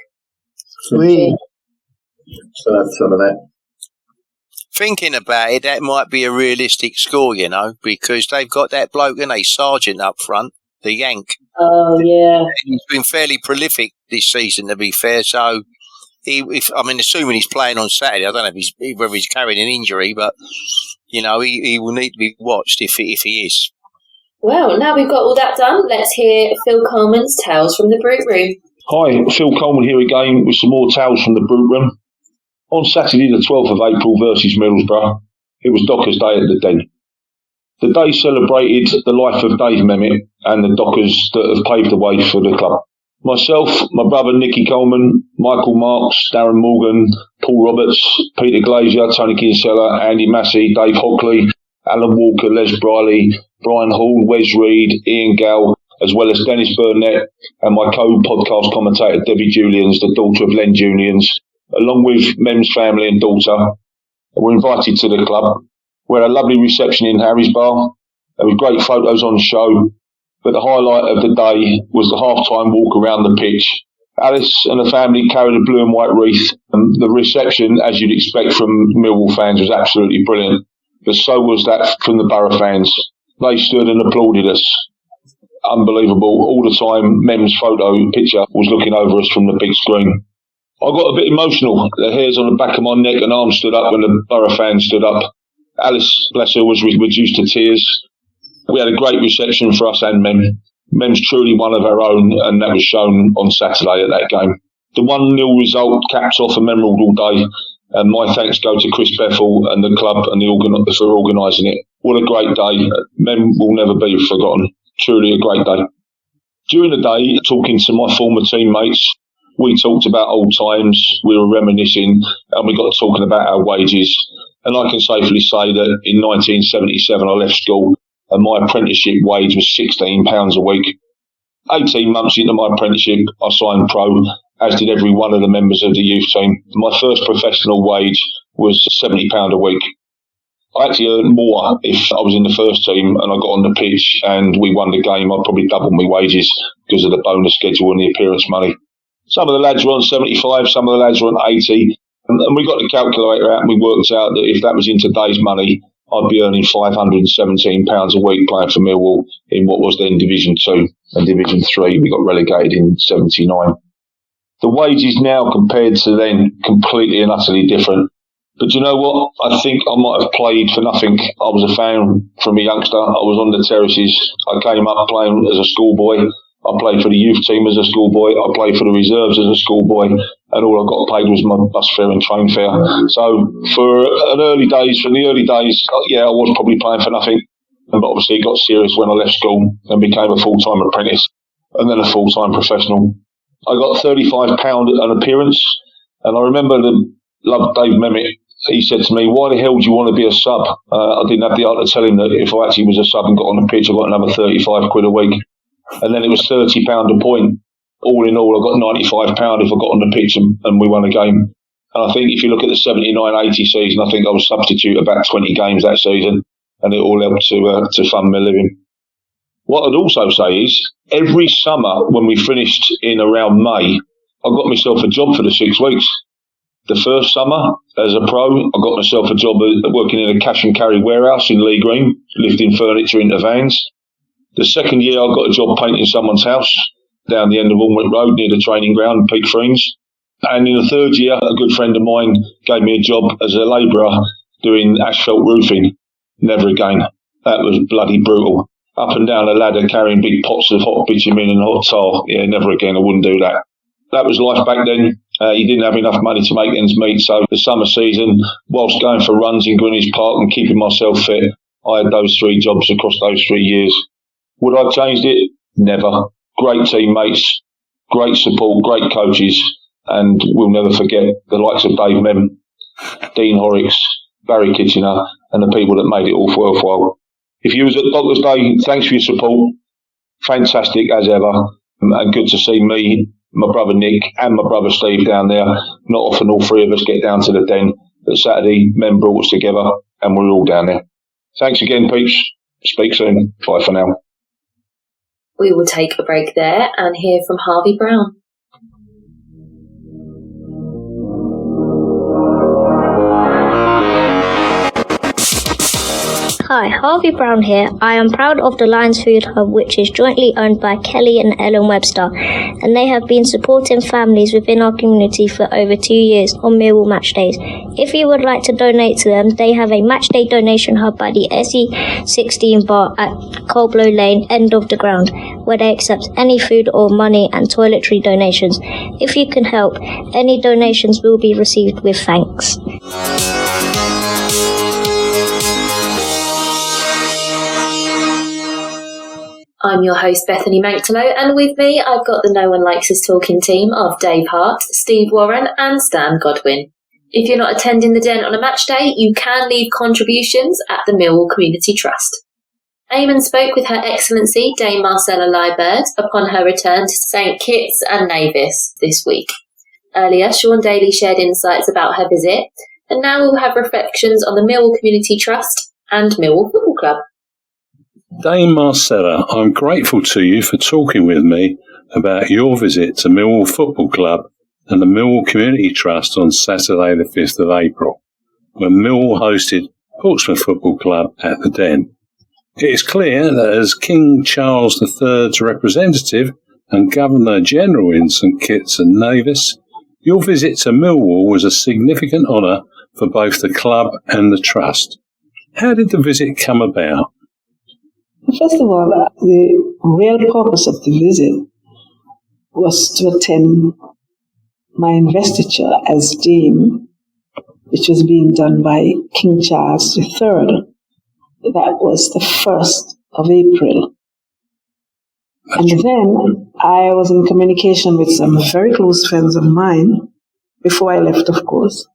Sweet. So that's some of that. Thinking about it, that might be a realistic score, you know, because they've got that bloke, and Sargent up front, the Yank. Oh, yeah. He's been fairly prolific this season, to be fair. So, assuming he's playing on Saturday, I don't know whether he's carrying an injury, but, he will need to be watched if he is. Well, now we've got all that done, let's hear Phil Coleman's Tales from the Brute Room. Hi, Phil Coleman here again with some more tales from the Brute Room. On Saturday the 12th of April versus Middlesbrough, it was Dockers Day at the Den. The day celebrated the life of Dave Memmott and the Dockers that have paved the way for the club. Myself, my brother Nicky Coleman, Michael Marks, Darren Morgan, Paul Roberts, Peter Glazier, Tony Kinsella, Andy Massey, Dave Hockley, Alan Walker, Les Briley, Brian Hall, Wes Reed, Ian Gall, as well as Dennis Burnett and my co-podcast commentator Debbie Julians, the daughter of Len Julians, along with Mem's family and daughter, were invited to the club. We had a lovely reception in Harry's Bar. There were great photos on show, but the highlight of the day was the half-time walk around the pitch. Alice and the family carried a blue and white wreath, and the reception, as you'd expect from Millwall fans, was absolutely brilliant. But so was that from the Borough fans. They stood and applauded us. Unbelievable. All the time, Mem's picture was looking over us from the big screen. I got a bit emotional. The hairs on the back of my neck and arms stood up when the Borough fans stood up. Alice, bless her, was reduced to tears. We had a great reception for us and Mem. Mem's truly one of her own, and that was shown on Saturday at that game. The 1-0 result caps off a memorable day, and my thanks go to Chris Bethel and the club and for organising it. What a great day. Mem will never be forgotten. Truly a great day. During the day, talking to my former teammates, we talked about old times, we were reminiscing, and we got talking about our wages. And I can safely say that in 1977 I left school and my apprenticeship wage was £16 a week. 18 months into my apprenticeship, I signed pro, as did every one of the members of the youth team. My first professional wage was £70 a week. I actually earned more if I was in the first team and I got on the pitch and we won the game. I'd probably double my wages because of the bonus schedule and the appearance money. Some of the lads were on 75, some of the lads were on 80. And we got the calculator out and we worked out that if that was in today's money, I'd be earning £517 a week playing for Millwall in what was then Division 2 and Division 3. We got relegated in 79. The wages now compared to then completely and utterly different. But you know what? I think I might have played for nothing. I was a fan from a youngster. I was on the terraces. I came up playing as a schoolboy. I played for the youth team as a schoolboy. I played for the reserves as a schoolboy. And all I got paid was my bus fare and train fare. So from the early days, yeah, I was probably playing for nothing. But obviously it got serious when I left school and became a full-time apprentice and then a full-time professional. I got £35 an appearance. And I remember the love Dave Memmott. He said to me, why the hell do you want to be a sub? I didn't have the art to tell him that if I actually was a sub and got on the pitch, I got another £35 a week. And then it was £30 a point. All in all, I got £95 if I got on the pitch and we won a game. And I think if you look at the 79-80 season, I think I was substitute about 20 games that season, and it all helped to fund my living. What I'd also say is, every summer when we finished in around May, I got myself a job for the 6 weeks. The first summer, as a pro, I got myself a job working in a cash and carry warehouse in Lee Green, lifting furniture into vans. The second year, I got a job painting someone's house down the end of Alnwick Road near the training ground, Peak Freens. And in the third year, a good friend of mine gave me a job as a labourer doing asphalt roofing. Never again. That was bloody brutal. Up and down a ladder carrying big pots of hot bitumen and hot tar. Yeah, never again. I wouldn't do that. That was life back then. You didn't have enough money to make ends meet. So the summer season, whilst going for runs in Greenwich Park and keeping myself fit, I had those 3 jobs across those 3 years. Would I have changed it? Never. Great teammates, great support, great coaches, and we'll never forget the likes of Dave Mem, Dean Horrocks, Barry Kitchener, and the people that made it all worthwhile. If you was at Dockers Day, thanks for your support. Fantastic as ever, and good to see me, my brother Nick, and my brother Steve down there. Not often all 3 of us get down to the Den, but Saturday, Mem brought us together, and we're all down there. Thanks again, peeps. Speak soon. Bye for now. We will take a break there and hear from Harvey Brown. Hi, Harvey Brown here. I am proud of the Lions Food Hub, which is jointly owned by Kelly and Ellen Webster, and they have been supporting families within our community for over 2 years on Millwall match days. If you would like to donate to them, they have a match day donation hub by the SE16 bar at Coldblow Lane, end of the ground, where they accept any food or money and toiletry donations. If you can help, any donations will be received with thanks. I'm your host, Bethany Manktelow, and with me I've got the No One Likes Us talking team of Dave Hart, Steve Warren and Stan Godwin. If you're not attending the Den on a match day, you can leave contributions at the Millwall Community Trust. Eamon spoke with Her Excellency Dame Marcella Liburd upon her return to St Kitts and Nevis this week. Earlier, Sean Daly shared insights about her visit, and now we'll have reflections on the Millwall Community Trust and Millwall Football Club. Dame Marcella, I'm grateful to you for talking with me about your visit to Millwall Football Club and the Millwall Community Trust on Saturday the 5th of April, when Millwall hosted Portsmouth Football Club at the Den. It is clear that as King Charles III's representative and Governor-General in St Kitts and Nevis, your visit to Millwall was a significant honour for both the club and the Trust. How did the visit come about? First of all, the real purpose of the visit was to attend my investiture as Dame, which was being done by King Charles III. That was the 1st of April. And then I was in communication with some very close friends of mine, before I left, of course,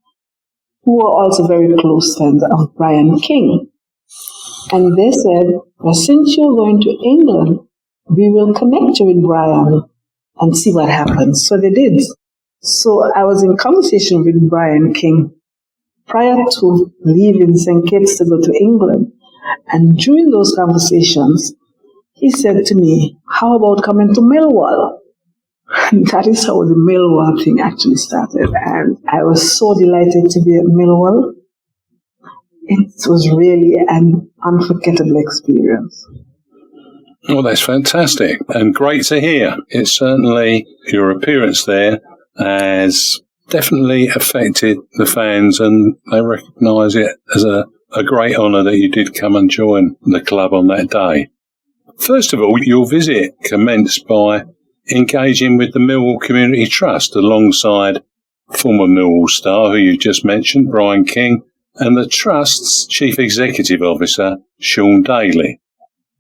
who were also very close friends of Brian King. And they said, well, since you're going to England, we will connect you with Brian and see what happens. So they did. So I was in conversation with Brian King prior to leaving St. Kitts to go to England. And during those conversations, he said to me, how about coming to Millwall? And that is how the Millwall thing actually started. And I was so delighted to be at Millwall. It was really an unforgettable experience. Well, that's fantastic and great to hear. It's certainly, your appearance there has definitely affected the fans, and they recognise it as a great honour that you did come and join the club on that day. First of all, your visit commenced by engaging with the Millwall Community Trust alongside former Millwall star, who you just mentioned, Brian King, and the Trust's Chief Executive Officer, Sean Daly.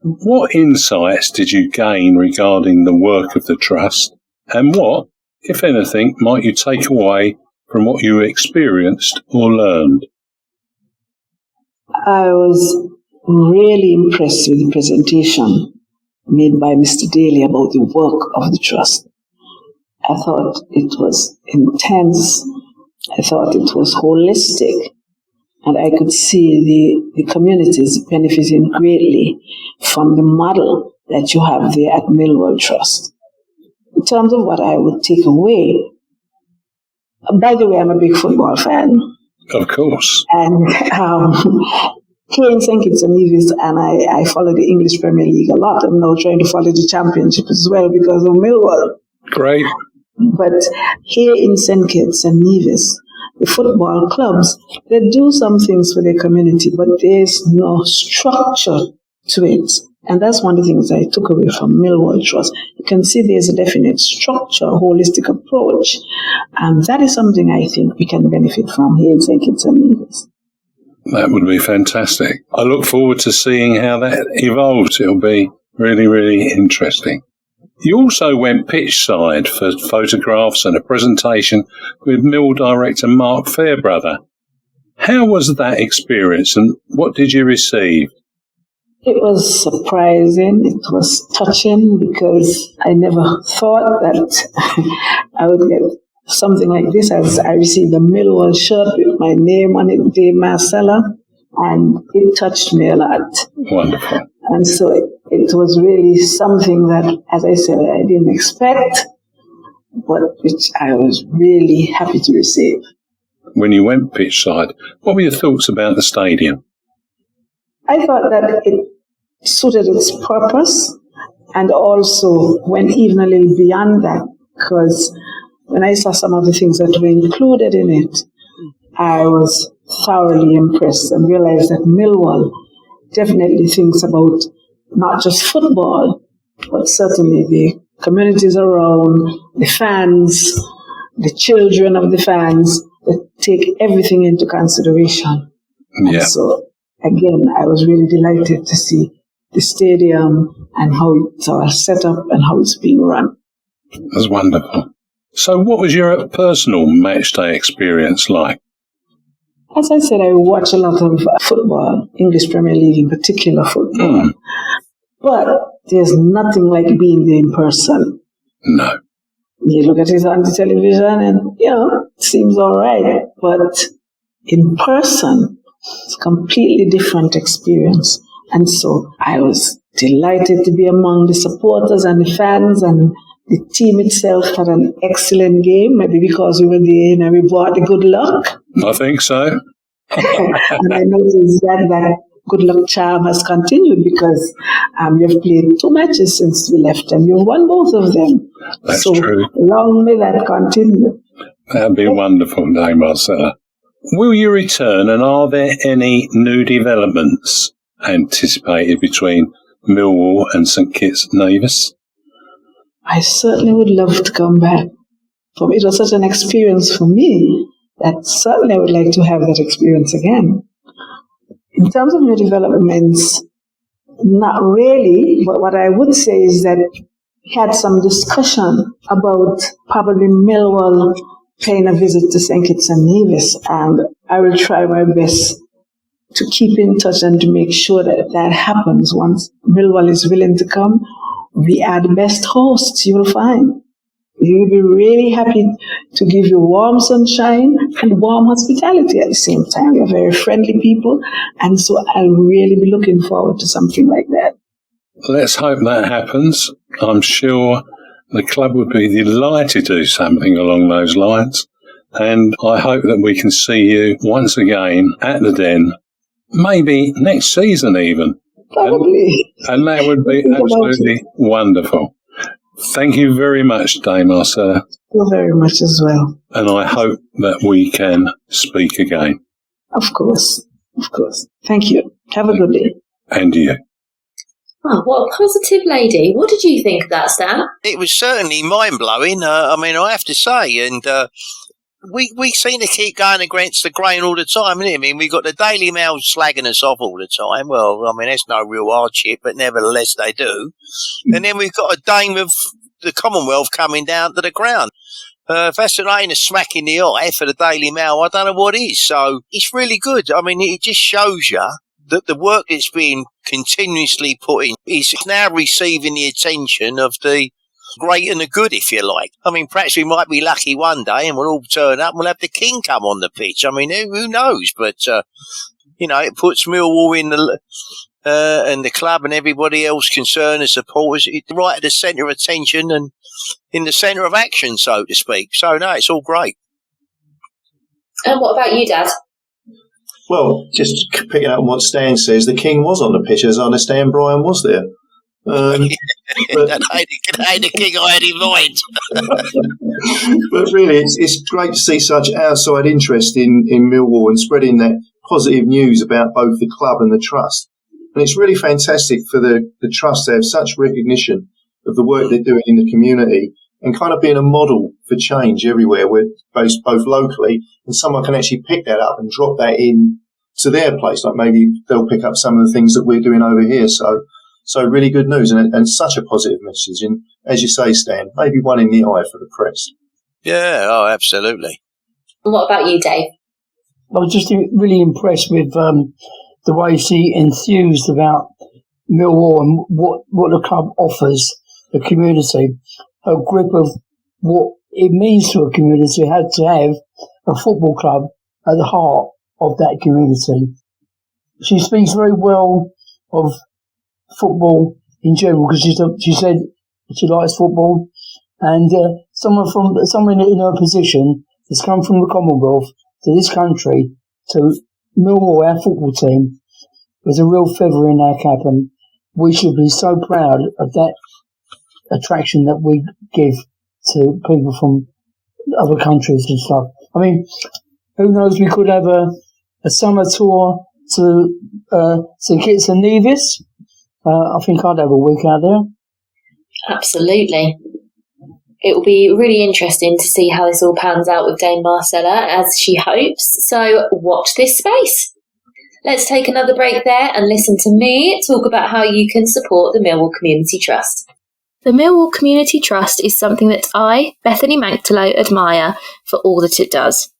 What insights did you gain regarding the work of the Trust, and what, if anything, might you take away from what you experienced or learned? I was really impressed with the presentation made by Mr. Daly about the work of the Trust. I thought it was intense. I thought it was holistic. And I could see the communities benefiting greatly from the model that you have there at Millwall Trust. In terms of what I would take away, by the way, I'm a big football fan. Of course. And here in St. Kitts and Nevis, and I follow the English Premier League a lot. I'm now trying to follow the Championship as well because of Millwall. Great. But here in St. Kitts and Nevis, the football clubs, they do some things for their community, but there's no structure to it. And that's one of the things I took away from Millwall Trust. You can see there's a definite structure, holistic approach. And that is something I think we can benefit from here in St. Kitts and Nevis. That would be fantastic. I look forward to seeing how that evolves. It'll be really, really interesting. You also went pitch side for photographs and a presentation with Mill director Mark Fairbrother. How was that experience and what did you receive? It was surprising. It was touching because I never thought that I would get something like this. I received a Millwall shirt with my name on it, Dave Marcella, and it touched me a lot. Wonderful. And so it was really something that, as I said, I didn't expect, but which I was really happy to receive. When you went pitch side, what were your thoughts about the stadium? I thought that it suited its purpose and also went even a little beyond that, because when I saw some of the things that were included in it, I was thoroughly impressed and realized that Millwall definitely thinks about not just football, but certainly the communities around, the fans, the children of the fans, that take everything into consideration. Yeah. And so, again, I was really delighted to see the stadium and how it's all set up and how it's being run. That's wonderful. So what was your personal match day experience like? As I said, I watch a lot of football, English Premier League in particular football. But there's nothing like being there in person. No. You look at it on the television and, it seems all right. But in person, it's a completely different experience. And so I was delighted to be among the supporters and the fans, and the team itself had an excellent game, maybe because we were there and we brought the good luck. I think so. And I noticed that good luck charm has continued, because you've played 2 matches since we left and you've won both of them. That's so true. Long may that continue. That'd be wonderful, Dame Marcella. Will you return, and are there any new developments anticipated between Millwall and St Kitts Nevis? I certainly would love to come back. It was such an experience for me that certainly I would like to have that experience again. In terms of new developments, not really, but what I would say is that we had some discussion about probably Millwall paying a visit to St Kitts and Nevis, and I will try my best to keep in touch and to make sure that that happens. Once Millwall is willing to come, we are the best hosts you will find. We will be really happy to give you warm sunshine and warm hospitality at the same time. We are very friendly people, and so I'll really be looking forward to something like that. Let's hope that happens. I'm sure the club would be delighted to do something along those lines, and I hope that we can see you once again at the Den, maybe next season even. Probably. And that would be absolutely wonderful. Thank you very much, Dame Marcella. Thank you very much as well. And I hope that we can speak again. Of course. Thank you. Have a good day. And you. Oh, what a positive lady. What did you think of that, Stan? It was certainly mind-blowing, I have to say, and we seem to keep going against the grain all the time, innit? I mean, we got the Daily Mail slagging us off all the time. Well, that's no real hardship, but nevertheless they do. And then we've got a Dame of the Commonwealth coming down to the ground. If that's an ain't a smack in the eye for the Daily Mail, I don't know what is. So it's really good. It just shows you that the work that's being continuously put in is now receiving the attention of the great and the good, if you like. Perhaps we might be lucky one day and we'll all turn up and we'll have the king come on the pitch. Who knows? But, it puts Millwall in and the club and everybody else concerned, the supporters, right at the centre of attention and in the centre of action, so to speak. So, no, it's all great. And what about you, Dad? Well, just picking up on what Stan says, the king was on the pitch, as I understand Brian was there. That ain't the king I had in mind. But really, it's great to see such outside interest in Millwall and spreading that positive news about both the club and the trust. And it's really fantastic for the trust to have such recognition of the work they're doing in the community and kind of being a model for change everywhere, where both locally and someone can actually pick that up and drop that in to their place. Like maybe they'll pick up some of the things that we're doing over here. So really good news and such a positive message. And as you say, Stan, maybe one in the eye for the press. Yeah, absolutely. And what about you, Dave? I was just really impressed with the way she enthused about Millwall and what the club offers the community. Her grip of what it means to a community had to have a football club at the heart of that community. She speaks very well of football in general, because she said she likes football, and someone in her position has come from the Commonwealth to this country, to Millwall, our football team, was a real feather in our cap, and we should be so proud of that attraction that we give to people from other countries and stuff. I mean, who knows, we could have a summer tour to St Kitts and Nevis. I think I'd have a week out there. Absolutely. It will be really interesting to see how this all pans out with Dame Marcella, as she hopes. So watch this space. Let's take another break there and listen to me talk about how you can support the Millwall Community Trust. The Millwall Community Trust is something that I, Bethany Manktelow, admire for all that it does.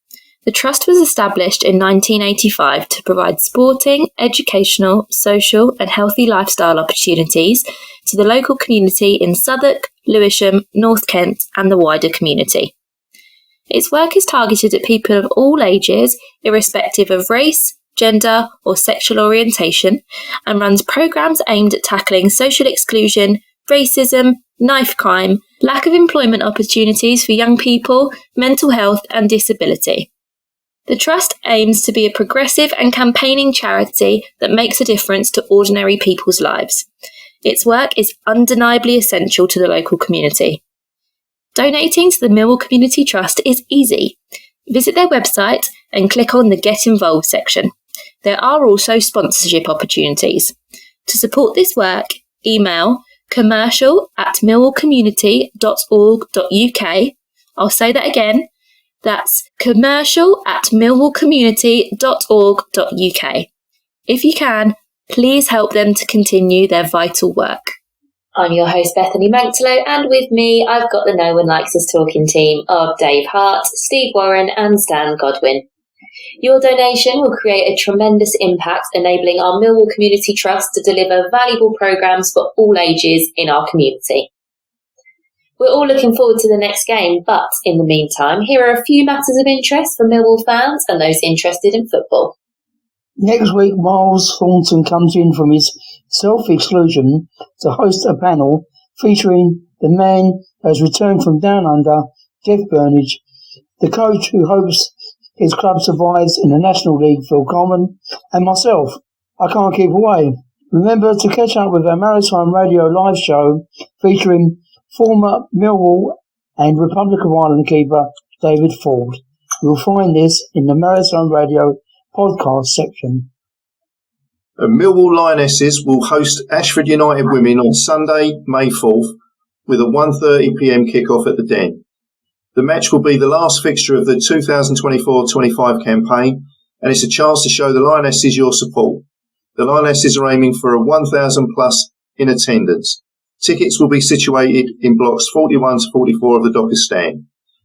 The Trust was established in 1985 to provide sporting, educational, social and healthy lifestyle opportunities to the local community in Southwark, Lewisham, North Kent and the wider community. Its work is targeted at people of all ages, irrespective of race, gender or sexual orientation, and runs programmes aimed at tackling social exclusion, racism, knife crime, lack of employment opportunities for young people, mental health and disability. The Trust aims to be a progressive and campaigning charity that makes a difference to ordinary people's lives. Its work is undeniably essential to the local community. Donating to the Millwall Community Trust is easy. Visit their website and click on the Get Involved section. There are also sponsorship opportunities. To support this work, email commercial@millwallcommunity.org.uk. I'll say that again. That's commercial@millwallcommunity.org.uk. If you can, please help them to continue their vital work. I'm your host, Bethany Manktelow, and with me, I've got the No One Likes Us talking team of Dave Hart, Steve Warren, and Stan Godwin. Your donation will create a tremendous impact, enabling our Millwall Community Trust to deliver valuable programmes for all ages in our community. We're all looking forward to the next game, but in the meantime, here are a few matters of interest for Millwall fans and those interested in football. Next week, Myles Thornton comes in from his self-exclusion to host a panel featuring the man who has returned from down under, Jeff Burnage, the coach who hopes his club survives in the National League, Phil Coleman, and myself. I can't keep away. Remember to catch up with our Maritime Radio live show featuring former Millwall and Republic of Ireland keeper David Ford. You'll find this in the Maritime Radio podcast section. The Millwall Lionesses will host Ashford United Women on Sunday, May 4th, with a 1:30pm kick-off at the Den. The match will be the last fixture of the 2024-25 campaign, and it's a chance to show the Lionesses your support. The Lionesses are aiming for a 1,000 plus in attendance. Tickets will be situated in blocks 41 to 44 of the Dockers stand.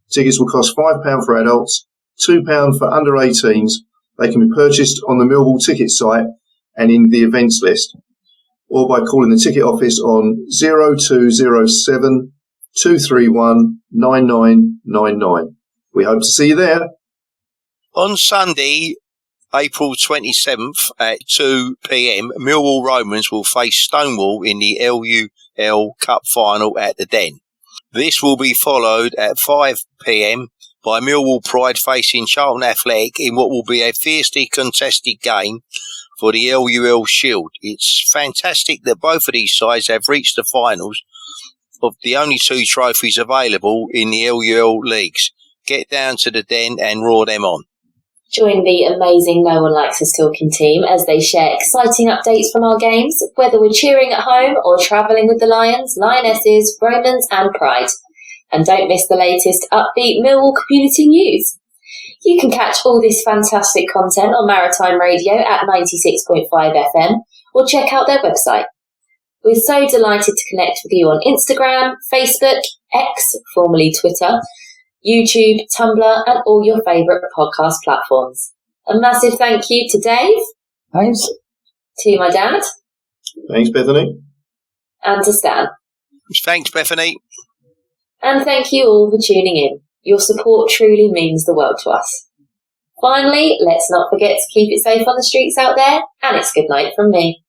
Tickets will cost £5 for adults, £2 for under 18s. They can be purchased on the Millwall ticket site and in the events list, or by calling the ticket office on 0207 231 9999. We hope to see you there. On Sunday, April 27th at 2 p.m, Millwall Romans will face Stonewall in the LUL Cup final at the Den. This will be followed at 5 p.m. by Millwall Pride facing Charlton Athletic in what will be a fiercely contested game for the LUL Shield. It's fantastic that both of these sides have reached the finals of the only two trophies available in the LUL leagues. Get down to the Den and roar them on. Join the amazing No One Likes Us talking team as they share exciting updates from our games, whether we're cheering at home or travelling with the Lions, Lionesses, Romans and Pride. And don't miss the latest upbeat Millwall community news. You can catch all this fantastic content on Maritime Radio at 96.5 FM or check out their website. We're so delighted to connect with you on Instagram, Facebook, X, formerly Twitter, YouTube, Tumblr, and all your favourite podcast platforms. A massive thank you to Dave. Thanks. To my dad. Thanks, Bethany. And to Stan. Thanks, Bethany. And thank you all for tuning in. Your support truly means the world to us. Finally, let's not forget to keep it safe on the streets out there, and it's good night from me.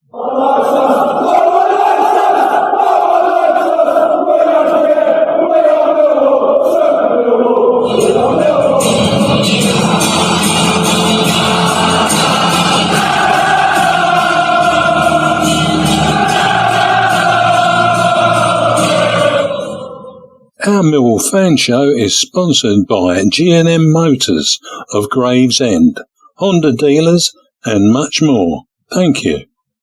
Our Millwall Fan Show is sponsored by G&M Motors of Gravesend, Honda dealers and much more. Thank you.